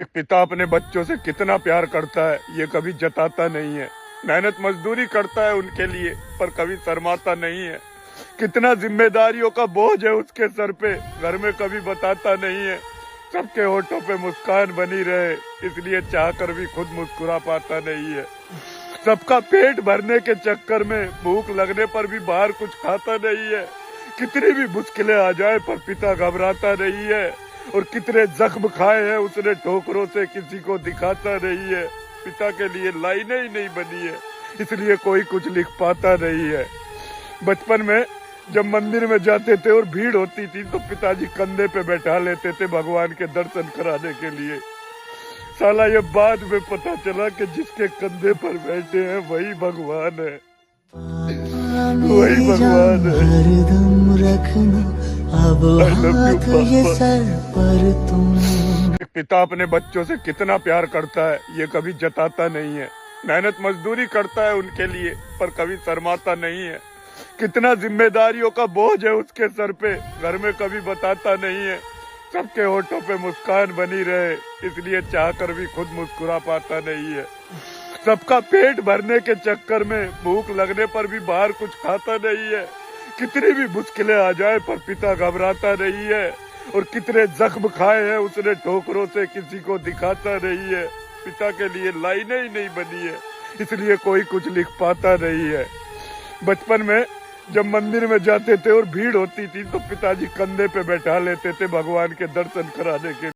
एक पिता अपने बच्चों से कितना प्यार करता है ये कभी जताता नहीं है। मेहनत मजदूरी करता है उनके लिए पर कभी शर्माता नहीं है। कितना जिम्मेदारियों का बोझ है उसके सर पे, घर में कभी बताता नहीं है। सबके होठों पे मुस्कान बनी रहे इसलिए चाहकर भी खुद मुस्कुरा पाता नहीं है। सबका पेट भरने के चक्कर में भूख लगने पर भी बाहर कुछ खाता नहीं है। कितनी भी मुश्किलें आ जाए पर पिता घबराता नहीं है। और कितने जख्म खाए हैं उसने ठोकरों से, किसी को दिखाता नहीं है। पिता के लिए लाइनें ही नहीं बनी है इसलिए कोई कुछ लिख पाता नहीं है। बचपन में जब मंदिर में जाते थे और भीड़ होती थी तो पिताजी कंधे पे बैठा लेते थे भगवान के दर्शन कराने के लिए। साला ये बाद में पता चला कि जिसके कंधे पर बैठे हैं वही भगवान है, वही भगवान है। हरदम रखना अब हाथ ये सर पर तुम। एक पिता अपने बच्चों से कितना प्यार करता है ये कभी जताता नहीं है। मेहनत मजदूरी करता है उनके लिए पर कभी शर्माता नहीं है। कितना जिम्मेदारियों का बोझ है उसके सर पे, घर में कभी बताता नहीं है। सबके होठों पे मुस्कान बनी रहे इसलिए चाहकर भी खुद मुस्कुरा पाता नहीं है। सबका पेट भरने के चक्कर में भूख लगने पर भी बाहर कुछ खाता नहीं है। कितनी भी मुश्किलें आ जाए पर पिता घबराता नहीं है। और कितने जख्म खाए हैं उसने ठोकरों से, किसी को दिखाता नहीं है। पिता के लिए लाइनें ही नहीं बनी है इसलिए कोई कुछ लिख पाता नहीं है। बचपन में जब मंदिर में जाते थे और भीड़ होती थी तो पिताजी कंधे पे बैठा लेते थे भगवान के दर्शन कराने के लिए।